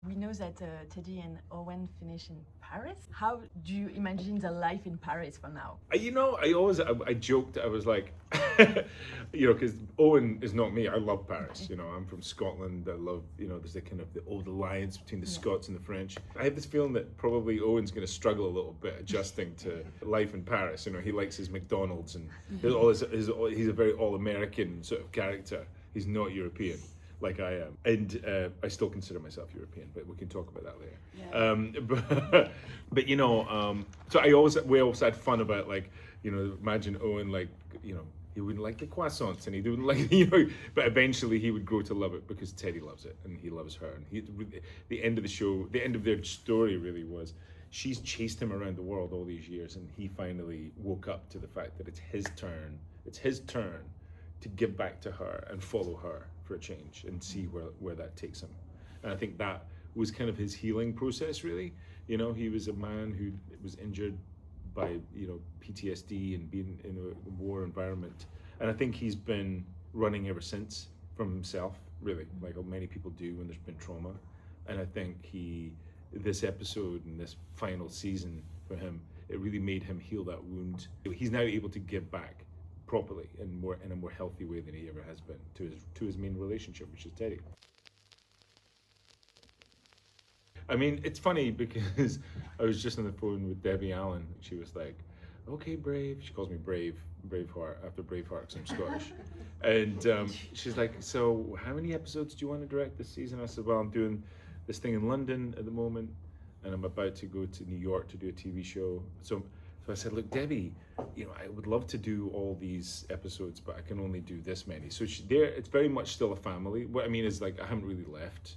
We know that Teddy and Owen finish in Paris. How do you imagine the life in Paris for now? I joked, I was like, because Owen is not me. I love Paris. I'm from Scotland. I love, there's the kind of the old alliance between the Scots and the French. I have this feeling that probably Owen's going to struggle a little bit adjusting to life in Paris. He likes his McDonald's and he's a very all-American sort of character. He's not European like I am, and I still consider myself European, but we can talk about that later. Yeah. So we always had fun about, like, imagine Owen, like, he wouldn't like the croissants and he wouldn't like, but eventually he would grow to love it because Teddy loves it and he loves her. And the end of the show, the end of their story really was, she's chased him around the world all these years and he finally woke up to the fact that it's his turn to give back to her and follow her for a change and see where that takes him. And I think that was kind of his healing process, really. He was a man who was injured by PTSD and being in a war environment, and I think he's been running ever since from himself, really, like many people do when there's been trauma. And I think this episode and this final season for him, it really made him heal that wound. He's now able to give back properly and in a more healthy way than he ever has been to his main relationship, which is Teddy. I mean, it's funny because I was just on the phone with Debbie Allen. She was like, "Okay, Brave." She calls me Braveheart after Braveheart because I'm Scottish. And she's like, "So how many episodes do you want to direct this season?" I said, "Well, I'm doing this thing in London at the moment, and I'm about to go to New York to do a TV show." So I said, "Look, Debbie, I would love to do all these episodes, but I can only do this many." So it's very much still a family. What I mean is, like, I haven't really left.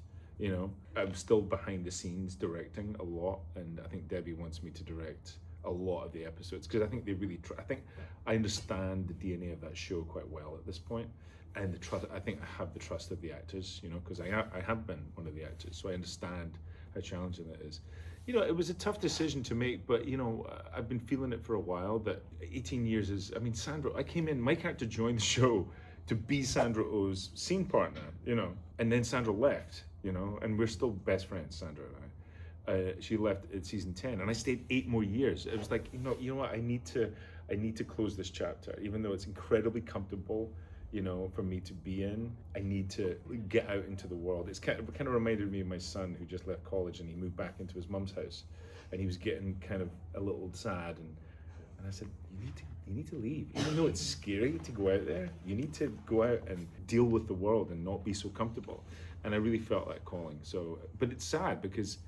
I'm still behind the scenes directing a lot, and I think Debbie wants me to direct a lot of the episodes because I think they really I think I understand the DNA of that show quite well at this point, and the trust. I think I have the trust of the actors, because I have been one of the actors, so I understand how challenging that is. It was a tough decision to make, but I've been feeling it for a while. That 18 years is. I mean, Sandra. I came in. My character joined the show to be Sandra Oh's scene partner, and then Sandra left. And we're still best friends, Sandra and I. She left at season 10, and I stayed 8 more years. It was like, you know what? I need to close this chapter, even though it's incredibly comfortable, for me to be in. I need to get out into the world. It kind of reminded me of my son who just left college and he moved back into his mum's house, and he was getting kind of a little sad. And I said, you need to leave, even though it's scary to go out there. You need to go out and deal with the world and not be so comfortable. And I really felt that calling. So, but it's sad because,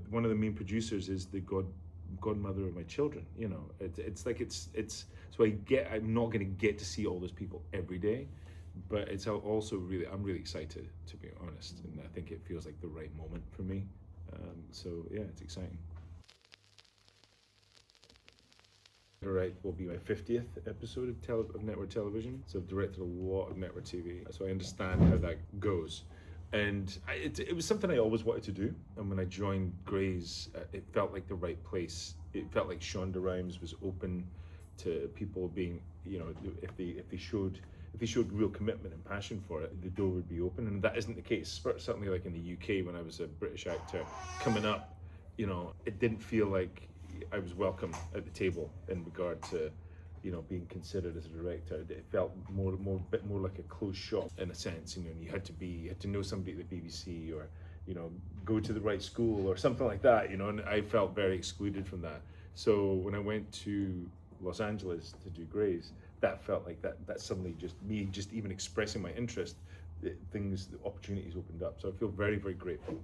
one of the main producers is the godmother of my children. It's like so I'm not going to get to see all those people every day, but it's also I'm really excited, to be honest, and I think it feels like the right moment for me. So yeah, it's exciting. Right, will be my 50th episode of network television. So I've directed a lot of network TV, so I understand how that goes. And it was something I always wanted to do. And when I joined Grey's, it felt like the right place. It felt like 𝙨𝙪𝙪 was open to people being, if they showed real commitment and passion for it, the door would be open. And that isn't the case. Certainly, like in the UK, when I was a British actor coming up, it didn't feel like I was welcome at the table in regard to, being considered as a director. It felt a bit more like a closed shop in a sense. And you had to know somebody at the BBC or, go to the right school or something like that. And I felt very excluded from that. So when I went to Los Angeles to do Grey's, that felt like that suddenly just even expressing my interest, the opportunities opened up. So I feel very, very grateful.